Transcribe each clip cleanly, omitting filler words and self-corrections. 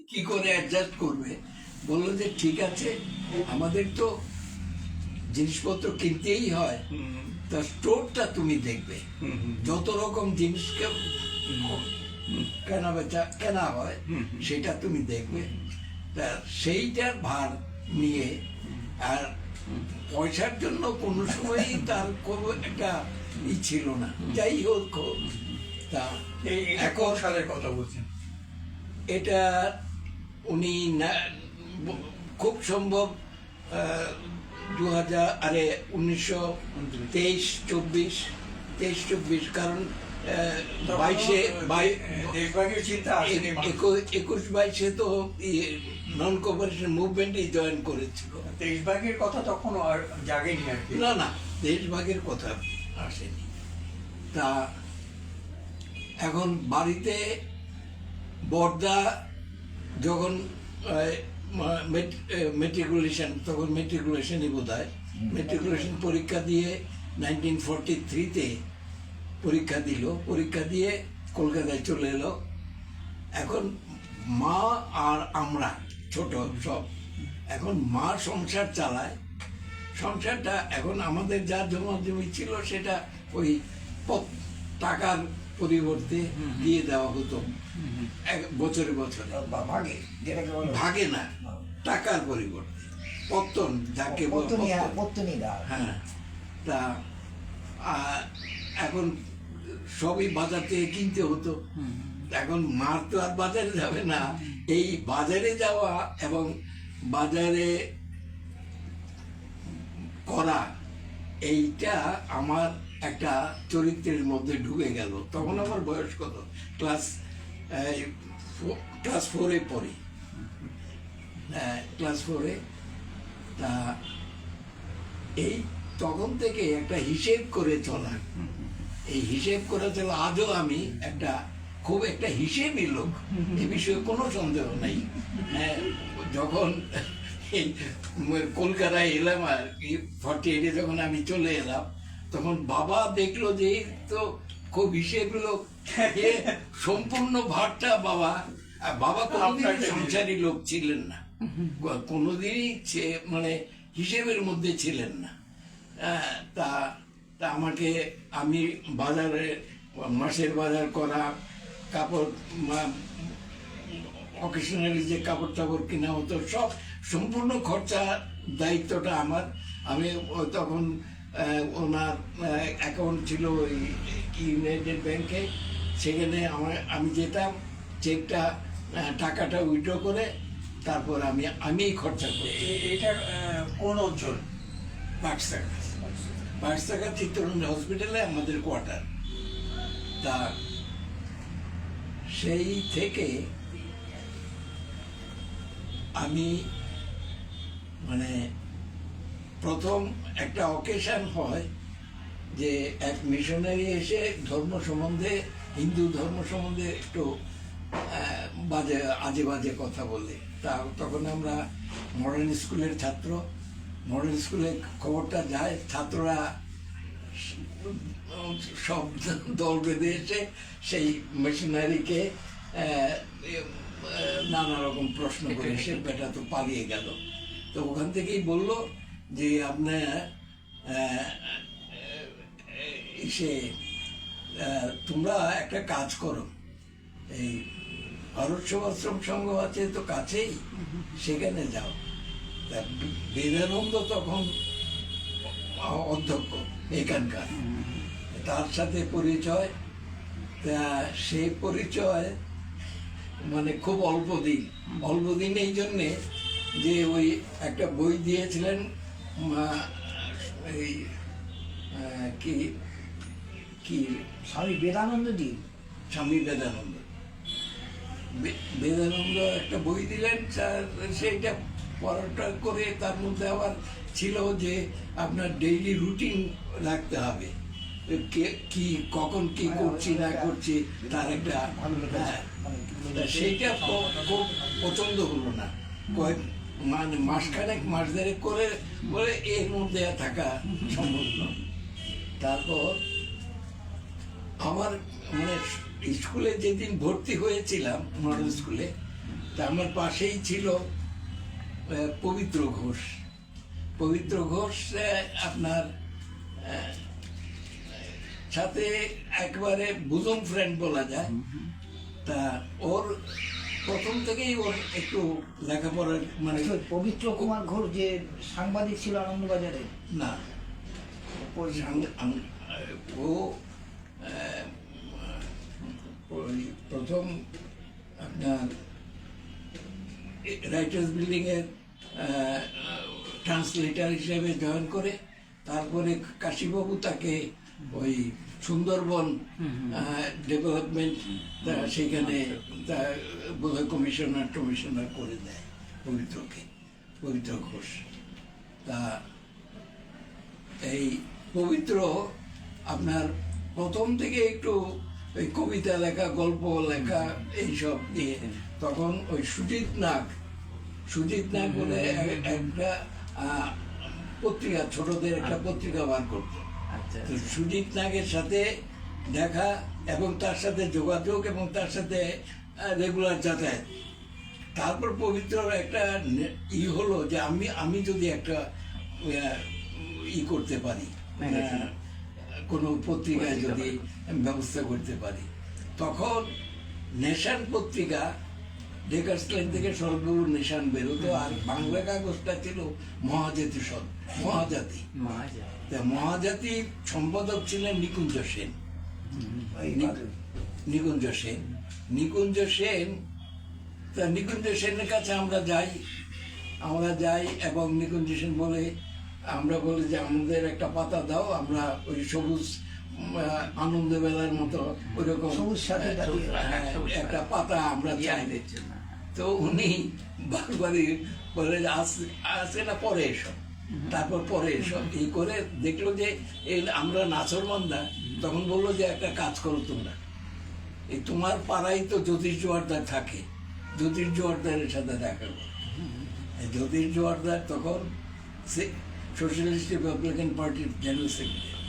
কি করে অ্যাডজাস্ট করবে। বললো যে ঠিক আছে, আমাদের তো জিনিসপত্র কিনতেই হয়, তা স্টোরটা তুমি দেখবে, যত রকম জিনিস কেনা হয় সেটা তুমি দেখবে, তা সেইটার ভার নিয়ে। আর পয়সার জন্য কোনো সময়ই তার কোনো একটা ছিল না। যাই হোক, তা এখন সালের কথা বলছেন? এটা উনি খুব সম্ভব 1923-24, কারণ 21-22 তো নন কোঅপারেশন মুভমেন্টে জয়েন করেছিল। দেশভাগের কথা তখন আর জাগেনি আর কি। না, দেশভাগের কথা আসেনি। তা এখন বাড়িতে বর্দা যখন মেট্রিকুলেশন, তখন মেট্রিকুলেশনই বোধ হয়, মেট্রিকুলেশন পরীক্ষা দিয়ে 1943-তে পরীক্ষা দিল, পরীক্ষা দিয়ে কলকাতায় চলে এলো। এখন মা আর আমরা ছোট সব, এখন মা সংসার চালায়। সংসারটা এখন আমাদের যা জমি ছিল সেটা ওই টাকার পরিবর্তে দিয়ে দেওয়া হতো বছরে বছরে, ভাগে না, টাকার পরিবর্তে পত্তন, যাকে হ্যাঁ। তা এখন সবই বাজার থেকে কিনতে হতো। এখন মার তো আর বাজারে যাবে না, এই বাজারে যাওয়া এবং বাজারে করা, এইটা আমার একটা চরিত্রের মধ্যে ঢুকে গেল। তখন আমার বয়স কত, ক্লাস 4-এ পড়ি, ক্লাস 4-এ। তা এই তখন থেকে একটা হিসেব করে চলা, এই হিসেব করে চলা, আজও আমি খুব একটা হিসেবই লোক, এ বিষয়ে কোনো সন্দেহ নেই। যখন এই কলকাতায় এলাম আর কি, 48-এ যখন আমি চলে এলাম, তখন বাবা দেখলো যে তো খুব হিসেব লোক, সম্পূর্ণ ভারটা বাবা কোনোদিনই সংসারী লোক ছিলেন না, কোনোদিনই মানে হিসেবের মধ্যে ছিলেন না। তা আমাকে, আমি বাজারে মাসের বাজার করা, কাপড় অকেশনালি যে কাপড় টাপড় কেনা হতো, সব সম্পূর্ণ খরচা দায়িত্বটা আমার। আমি তখন ওনার অ্যাকাউন্ট ছিল ওই ইউনাইটেড ব্যাংকে, সেখানে আমি যেতাম, চেকটা টাকাটা উইথড্র করে তারপর আমি খরচা করি। এটা কোন অঞ্চল? পাঁচটাকা চিত্তরঞ্জন হসপিটালে আমাদের কোয়ার্টার। তা সেই থেকে আমি মানে প্রথম একটা অকেশন হয় যে এক মিশনারি এসে ধর্ম সম্বন্ধে, হিন্দু ধর্ম সম্বন্ধে একটু আজে বাজে কথা বলে। তখন আমরা মডার্ন স্কুলের ছাত্র, মডার্ন স্কুলে খবরটা যায়, ছাত্ররা সব দল বেঁধে এসে সেই মিশনারিকে নানা রকম প্রশ্ন করে, সে বেটা তো পালিয়ে গেল। তো ওখান থেকেই বলল যে আপনার তোমরা একটা কাজ করো, এই ভারত সেবাশ্রম সংঘ আছে তো কাছেই, সেখানে যাও। বেদানন্দ তখন অধ্যক্ষ এখানকার, তার সাথে পরিচয়। তা সেই পরিচয় মানে খুব অল্প দিন এই জন্যে যে ওই একটা বই দিয়েছিলেন, এই কি স্বামী বেদানন্দ একটা বই দিলেন, সেইটা পড়াটা করে তার মধ্যে আবার ছিল যে আপনার ডেইলি রুটিন রাখতে হবে, কি কখন কি করছি না করছি তার একটা। সেইটা খুব পছন্দ হলো না, মানে মাস দেড়েক করে বলে এর মধ্যে থাকা সম্ভব নয়। তারপর আমার মানে স্কুলে যেদিন ভর্তি হয়েছিলাম, মডার্ন স্কুলে, তা আমার পাশেই ছিল পবিত্র ঘোষ। পবিত্র ঘোষ আপনার সাথে একবারে বুজম ফ্রেন্ড বলা যায়। তা ওর প্রথম থেকেই ওর একটু লেখাপড়ার মানে পবিত্র কুমার ঘোষ যে সাংবাদিক ছিল আনন্দবাজারে, না, ও ওই প্রথম আপনার রাইটার্স বিল্ডিং এর ট্রান্সলেটার হিসেবে জয়েন করে, তারপরে কাশীবাবু তাকে ওই সুন্দরবন ডেভেলপমেন্ট সেখানে বোধহয় কমিশনার করে দেয় পবিত্র ঘোষ। তা এই পবিত্র আপনার প্রথম থেকে একটু ওই কবিতা লেখা, গল্প লেখা এইসব দিয়ে, তখন ওই সুজিত নাগ বলে একটা পত্রিকা, ছোটদের একটা পত্রিকা বার করতো। তো সুজিত নাগের সাথে দেখা এবং তার সাথে যোগাযোগ এবং তার সাথে রেগুলার যাতায়াত। তারপর পবিত্র একটা হলো যে আমি যদি একটা করতে পারি, কোনো পত্রিকায় যদি ব্যবস্থা করতে পারি, তখন নেশান পত্রিকা ডেকার্সল্যান্ড থেকে সর্বগুরু নেশান বেরোতো, আর বাংলা কাগজটা ছিল মহাজাতি। মহাজাতির সম্পাদক ছিলেন নিকুঞ্জ সেন। তা নিকুঞ্জ সেনের কাছে আমরা যাই এবং নিকুঞ্জ সেন বলে, আমরা বলি যে আমাদের একটা পাতা দাও, আমরা ওই সবুজ আনন্দ বেলার মতো ওইরকম একটা পাতা আমরা চাই। তো উনি বারবারই বলে আসে না, পরে এসো, তারপর পরে এসো, এই করে দেখলো যে আমরা নাছরবান্দা। তখন বললো যে একটা কাজ করো তোমরা, এই তোমার পাড়ায় তো জ্যোতিষ জোয়ারদার থাকে, জ্যোতিষ জোয়ারদারের সাথে দেখা করো। জ্যোতিষ জোয়ারদার তখন সোশ্যালিস্ট রিপাবলিকান পার্টির জেনারেল সেক্রেটারি,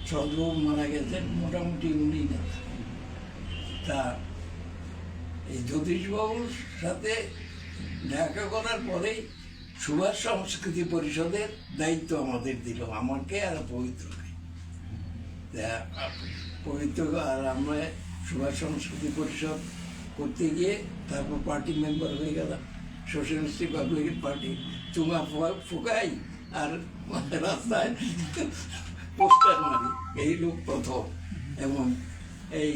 শরৎবাবু মারা গেছেন, মোটামুটি উনি নেতা। তা এই জ্যোতিষবাবুর সাথে দেখা করার পরেই সুভাষ সংস্কৃতি পরিষদের দায়িত্ব আমাদের দিল, আমাকে আর পবিত্রকে। পবিত্র আর আমরা সুভাষ সংস্কৃতি পরিষদ করতে গিয়ে তারপর পার্টি মেম্বার হয়ে গেলাম, সোশ্যালিস্ট রিপাবলিকান পার্টি। চুমা ফুকাই আর রাস্তায় পোস্টার মারি, এই লোক প্রথম। এবং এই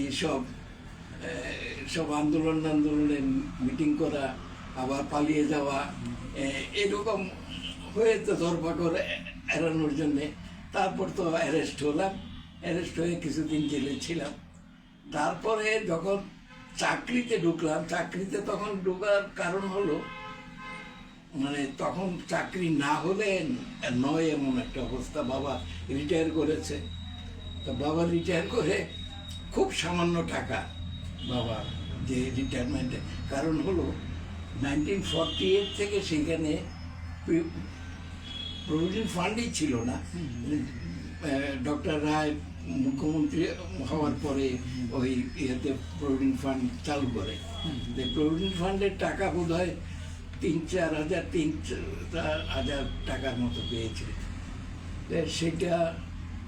সব আন্দোলনে মিটিং করা, আবার পালিয়ে যাওয়া, এরকম হয়ে তো ধরপাকড় এড়ানোর জন্যে। তারপর তো অ্যারেস্ট হয়ে কিছুদিন জেলে ছিলাম। তারপরে যখন চাকরিতে ঢুকলাম, চাকরিতে তখন ঢোকার কারণ হলো মানে তখন চাকরি না হলে নয় এমন একটা অবস্থা। বাবা রিটায়ার করেছে, তো বাবা রিটায়ার করে খুব সামান্য টাকা বাবা যে রিটায়ারমেন্টে, কারণ হলো 1948 থেকে সেখানে প্রভিডেন্ট ফান্ডই ছিল না। ডক্টর রায় মুখ্যমন্ত্রী হওয়ার পরে ওই ইয়েতে প্রভিডেন্ট ফান্ড চালু করে। প্রভিডেন্ট ফান্ডের টাকা বোধ হয় 3,000 টাকার মতো পেয়েছে। সেটা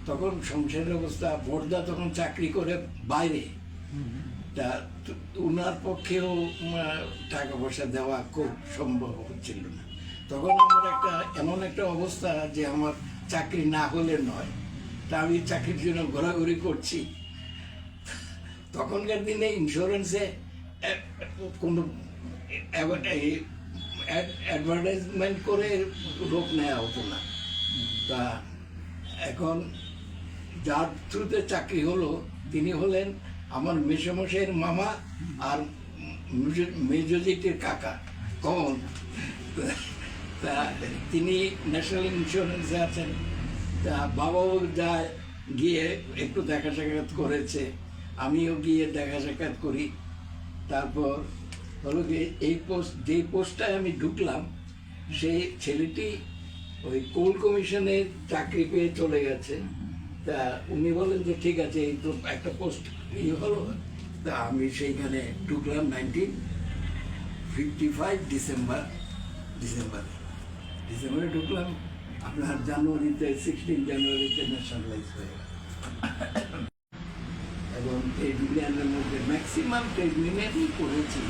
তখন সংসারের অবস্থা, বড়দা তখন চাকরি করে বাইরে, তা ওনার পক্ষেও টাকা পয়সা দেওয়া খুব সম্ভব হচ্ছিল না। তখন আমার এমন একটা অবস্থা যে আমার চাকরি না হলে নয়, তা আমি চাকরির জন্য ঘোরাঘুরি করছি। তখনকার দিনে ইন্স্যুরেন্সে কোনো অ্যাডভার্টাইজমেন্ট করে লোক নেওয়া হতো না। তা এখন যার থ্রুতে চাকরি হলো তিনি হলেন আমার মেসমশাইয়ের মামা আর মেজজিটির কাকা কমন। তা তিনি ন্যাশনাল ইন্স্যুরেন্সে আছেন। তা বাবাও যায়, গিয়ে একটু দেখা সাক্ষাৎ করেছে, আমিও গিয়ে দেখা সাক্ষাৎ করি। তারপর হলো কি যেই পোস্টটায় আমি ঢুকলাম, সেই ছেলেটি ওই কোল কমিশনের চাকরি পেয়ে চলে গেছে। তা উনি বলেন যে ঠিক আছে, এই তো একটা পোস্ট হলো। তা আমি সেইখানে ঢুকলাম 55 ডিসেম্বরে ঢুকলাম। আপনার জানুয়ারিতে 16 জানুয়ারিতে ন্যাশনালাইজ হয়ে গেল। এবং ট্রেড ইউনিয়নের মধ্যে ম্যাক্সিমাম ট্রেড ইউনিয়নই করেছি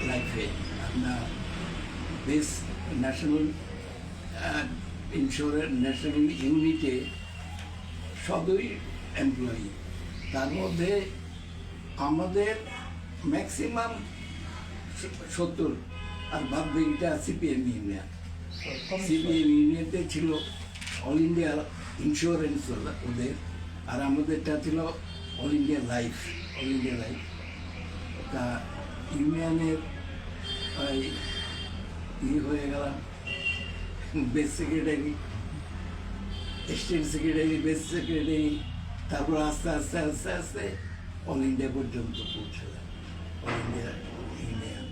লাইফে। আপনার বেস ন্যাশনাল ইন্স্যুরেন্স ন্যাশনাল ইউনিটে সবই এমপ্লয়ি। তার মধ্যে আমাদের ম্যাক্সিমাম 70 আর বাদ বাকিটা সিপিএম ইউনিয়ন। সিপিএম ইউনিয়নতে ছিল অল ইন্ডিয়া ইন্স্যুরেন্স ওদের, আর আমাদেরটা ছিল অল ইন্ডিয়া লাইফ। তা ইউনিয়নের হয়ে গেলাম base secretary, state secretary, base secretary, তারপর আস্তে আস্তে আস্তে আস্তে অল ইন্ডিয়া পর্যন্ত পৌঁছলাম, অল ইন্ডিয়া ইউনিয়ন।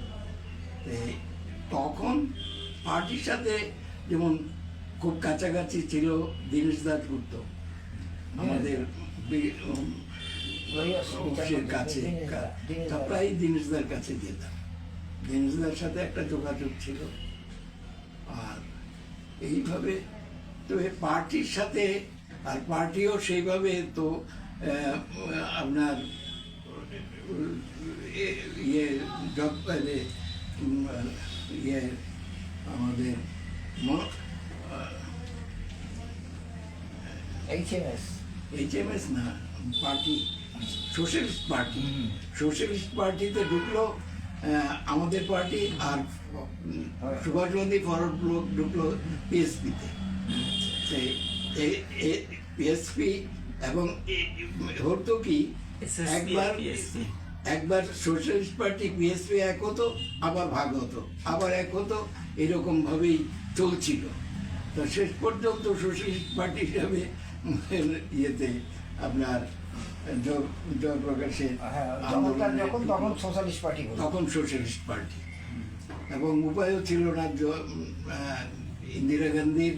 তখন পার্টির সাথে যেমন খুব কাছাকাছি ছিল দীনেশ দাশগুপ্ত, আমাদের অফিসের কাছে, তা প্রায় দীনেশদার কাছে যেতাম। দীনেশদার সাথে একটা যোগাযোগ ছিল। আর এইভাবে তো পার্টির সাথে, আর পার্টিও সেইভাবে তো আপনার আমাদের HMS না, পার্টি সোশ্যালিস্ট পার্টিতে ঢুকলো আমাদের পার্টি, আর সুভাষবাদী ফরওয়ার্ড ব্লক ঢুকলো পিএসপিতে। পিএসপি এবং হতো কি, একবার সোশ্যালিস্ট পার্টি পিএসপি এক হতো, আবার ভাগ হতো, আবার এক হতো, এরকম ভাবেই চলছিল। তো শেষ পর্যন্ত সোশ্যালিস্ট পার্টি হিসাবে ইয়েতে আপনার জয়প্রকাশের তখন সোশ্যালিস্ট পার্টি, তখন সোশ্যালিস্ট পার্টি। এবং উপায়ও ছিল না, ইন্দিরা গান্ধীর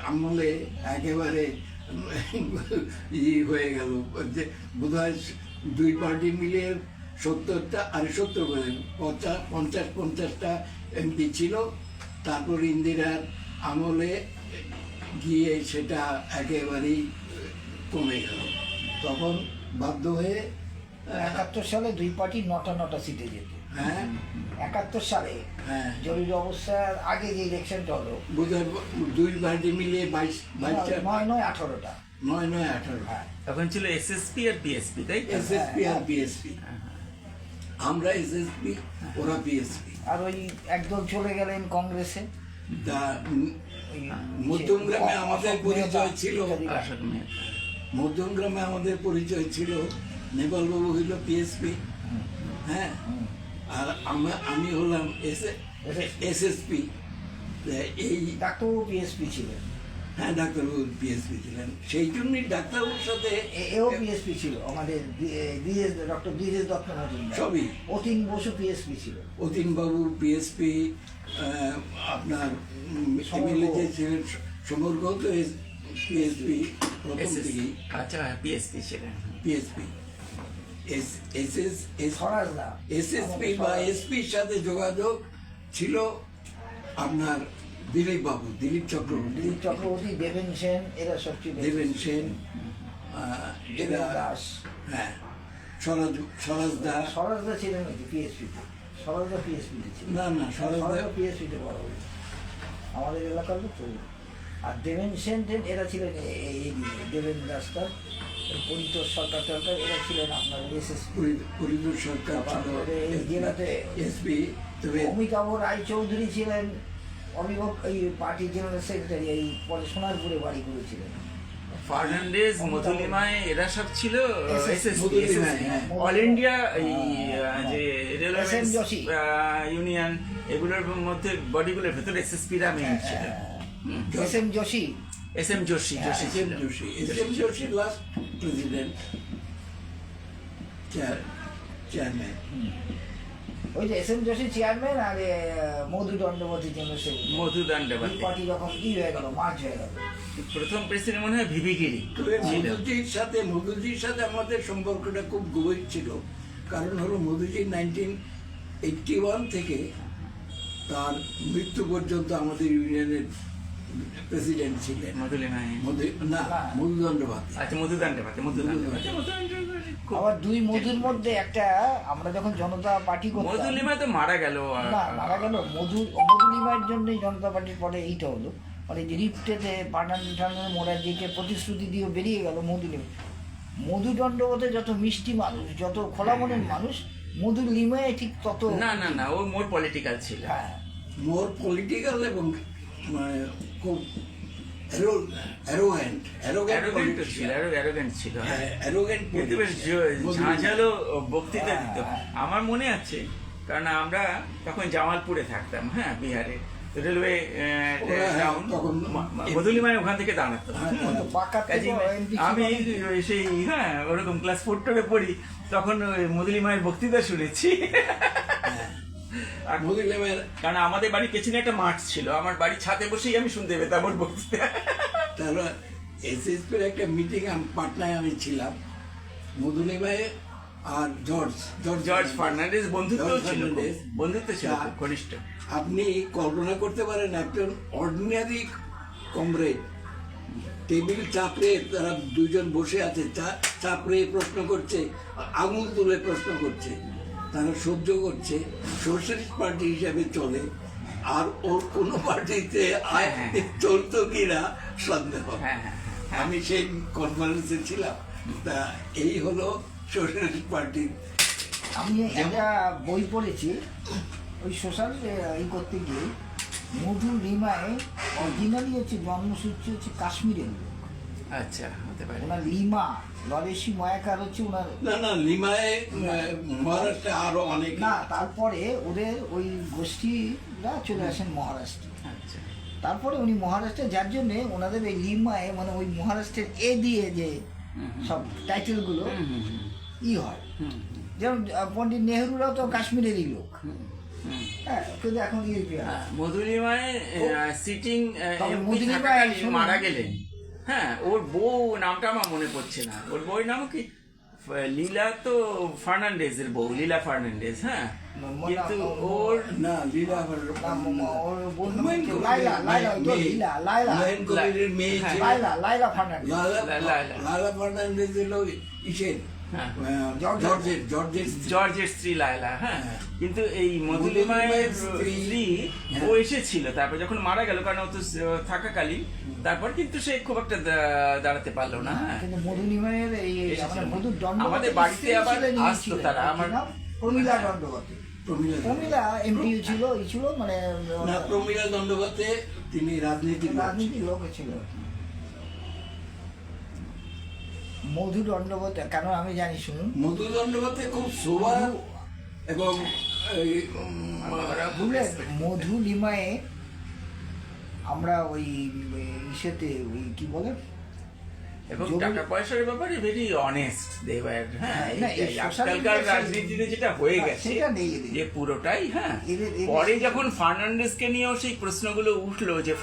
আমলে একেবারে হয়ে গেল যে বোধহয় দুই পার্টি মিলে 70টা আর 70 করে 50-50টা এমপি ছিল। তারপর ইন্দিরার আমলে গিয়ে সেটা একেবারেই কমে গেল। তখন বাধ্য হয়ে 71 সালে দুই পার্টি 9টা সিটে যেত। হ্যাঁ, 71 সালে হ্যাঁ, জরুরি অবস্থার আগে যে ইলেকশনটা হলো, বোধহয় দুই পার্টি মিলিয়ে 22টা, 9-18টা। 9-18। হ্যাঁ, তখন ছিল এসএসপি আর পিএসপি, তাই তো? এসএসপি আর পিএসপি, আমরা এসএসপি, ওরা পিএসপি। আর ওই একদল চলে গেলেন কংগ্রেসে। তা মধ্যমগ্রামে আমাদের পরিচয় ছিল, মধ্যমগ্রামে আমাদের পরিচয় ছিল। নেপালবাবু হইল পিএসপি, হ্যাঁ, আর আমি হলাম এসএসপি। এই ডাক্তারবাবু পিএসপি ছিলেন। হ্যাঁ, ডাক্তারবাবু পিএসপি ছিলেন। সেই জন্যই ডাক্তারবাবুর সাথে এও পিএসপি ছিল, আমাদের ডক্টর দ্বিজেশ দত্ত মজুমদার, সবই। অতীন বসু পিএসপি ছিল। অতীনবাবু পিএসপি, আপনার এমএলএ যে ছিলেন সমর্গ তো পিএসপি প্রথম থেকেই। আচ্ছা, পিএসপি ছিলেন। পিএসপি স্বরাজদা, এসএসপি বা এসপির সাথে যোগাযোগ ছিল আপনার দিলীপ চক্রবর্তী, দেবেন সেন, এরা সব ছিল। দেবেন সেন, এরা, দাস, হ্যাঁ, স্বরাজদা ছিলেন পিএসপিতে। স্বরাজদা পিএসপিতে ছিল না, স্বরাজদা পিএসপিতে বড় হল আমাদের এলাকার লোক তো। আর দেবেন সেন এরা ছিলেন দেবেন দাসটা, পরিতোষ সরকার এরা ছিলেন আপনার এসএসপি। পরিতোষ সরকার ছিল জেলাতে এসপি। তবে অমিতাভ রায়চৌধুরী ছিলেন এই পার্টির জেনারেল সেক্রেটারি, এই পরে সোনারপুরে বাড়ি করেছিলেন। ফার্নান্ডেজ, মধুলিমায়, এরা সব ছিল এসএসপি। হ্যাঁ। অল ইন্ডিয়া এই যে রেলওয়ে SM যোশী। ইউনিয়ন, এগুলোর মধ্যে বডিগুলোর ভেতরে এসএসপিরা মেইন ছিল। SM Joshi, SM Joshi SM Joshi last president, chairman. ওই যে SM যোশী চেয়ারম্যান, আর মধু দণ্ডবতী জেনারেল সেক্রেটারি। মধু দণ্ডবতী। পার্টি যখন হয়ে গেল, মার্চ হয়ে গেল। প্রথম প্রেসিডেন্ট মনে হয় ভিভি গিরি তবে ছিল। মধুজির সাথে আমাদের সম্পর্কটা খুব গভীর ছিল। কারণ হলো মধুজি 81 থেকে তার মৃত্যু পর্যন্ত আমাদের ইউনিয়নের প্রেসিডেন্ট ছিলেন মধুলিমায় মধুদণ্ড ভাত। আচ্ছা মধুদণ্ডে পাতে আবার দুই মধুর মধ্যে একটা, আমরা যখন জনতা পার্টি করতাম, মধুলিমা তো মারা গেল না মারা গেল, মধুলিমার জন্যই জনতা পার্টির পরে এইটা হলো, মানে যে রিপ্টেতে পাঠান মোরারজিকে প্রতিশ্রুতি দিয়ে বেরিয়ে গেল মধুলিমা। মধু দণ্ডবতে যত মিষ্টি মানুষ, যত খোলা মনের মানুষ, মধুলিমায় ঠিক তত না ও মোর পলিটিক্যাল ছিল। হ্যাঁ, মোর পলিটিক্যাল এবং মানে খুব অ্যারোগ্যান্ট অ্যারোগেন্ট ছিল, অ্যারোগেন্ট ছিল, হ্যাঁ। অ্যারোগ্যান্ট কিন্তু বেশ ঝাঁঝালো বক্তৃতা দিত। আমার মনে আছে, কারণ আমরা তখন জামালপুরে থাকতাম, হ্যাঁ, বিহারে। রেলওয়ে টাউন, তখন মধুলিমায় ওখান থেকে দাঁড়াতো। কাজে আমি সেই, হ্যাঁ, ওরকম ক্লাস 4 পড়ি, তখন ওই মধুলিমায়ের বক্তৃতা শুনেছি। মধুলিমার কারণ আমাদের বাড়ির পেছনে একটা মাঠ ছিল, আমার বাড়ির ছাদে বসেই আমি শুনতে পেতাম ওর বক্তৃতা। তারপর এসএসপির একটা মিটিং পাটনায় আমি ছিলাম, মধুলিমায় আর জর্জ ফার্নান্ডেজ বন্ধুত্ব জর্জ ছিল, ফার্নান্ডেজ। বন্ধুত্ব ছিল তা- খুব ঘনিষ্ঠ। আপনি কল্পনা করতে পারেন একজন অর্ডিনারি কমরেড টেবিল চাপড়ে তারা দুজন বসে আছে, চাপড়ে প্রশ্ন করছে, আঙুল তুলে প্রশ্ন করছে, তারা সহ্য করছে, সোশ্যালিস্ট পার্টি হিসাবে চলে, আর ওর কোনো পার্টিতে চলতো কিনা সন্দেহ। হ্যাঁ, হ্যাঁ, আমি সেই কনফারেন্সে ছিলাম। তা এই হলো সোশ্যালিস্ট পার্টির। আমি একটা বই পড়েছি, ওই সোশ্যাল এই করতে গিয়ে মধুলিমায় অরিজিনালি হচ্ছে জন্মসূত্র হচ্ছে কাশ্মীরের লোক। আচ্ছা, হতে পারে। ওনার লিমা লরেশি ময়াকার হচ্ছে ওনার, না লিমায় মহারাষ্ট্রে আরো অনেক। না তারপরে ওদের ওই গোষ্ঠীরা চলে আসেন মহারাষ্ট্রে। আচ্ছা, তারপরে উনি মহারাষ্ট্রে, যার জন্যে ওনাদের ওই লিমায়, মানে ওই মহারাষ্ট্রের দিয়ে যে সব টাইটেলগুলো ই হয়, যেমন পণ্ডিত নেহরুরাও তো কাশ্মীরেরই লোক, হ্যাঁ, কিন্তু এখন মধুলিমায় সিটিং তবে মধুলিমায় মারা গেলেন, হ্যাঁ। ওর বউ নামটা আমার মনে পড়ছে না, ওর বউয়ের নাম কি? লীলা তো ফার্নান্ডেজের বউ, লীলা ফার্নান্ডেজ, হ্যাঁ। কিন্তু ওর না লীলা লাইলা ফার্নান্ডেজ, লালা ফার্নান্ডেজ হলো ইসের হ্যাঁ, জর্জের স্ত্রী লায়লা, হ্যাঁ। কিন্তু এই মধুলিমায়ের স্ত্রী ও এসেছিল তারপর যখন মারা গেল, কারণ ও তো থাকাকালীন, তারপর কিন্তু সে খুব একটা দাঁড়াতে পারলো না, হ্যাঁ। কিন্তু মধুলিমায়ের এই এসেছিল। মধুর দণ্ডবতে আমাদের বাড়িতে আবার আসতো তারা, আমার প্রমীলা দণ্ডবতে, প্রমীলা এমপি ছিল, ই ছিল, মানে না, প্রমীলা দণ্ডবতে তিনি রাজনীতির লোক ছিল। মধু দণ্ডবতে কেন আমি জানি, শুনুন, মধু দণ্ডবতে খুব সোবার এবং মধুলিমায় আমরা ওই ইসেতে ওই কি বলে, এবং টাকা পয়সার ব্যাপারে ভেরি অনেস্ট দেবার, হ্যাঁ। না, এই আজকালকার রাজনীতিতে যেটা হয়ে গেছে সেটা নেই এদের। যে পুরোটাই, হ্যাঁ। এদের- পরে যখন ফার্নান্ডেজকে নিয়েও সেই প্রশ্নগুলো উঠলো যে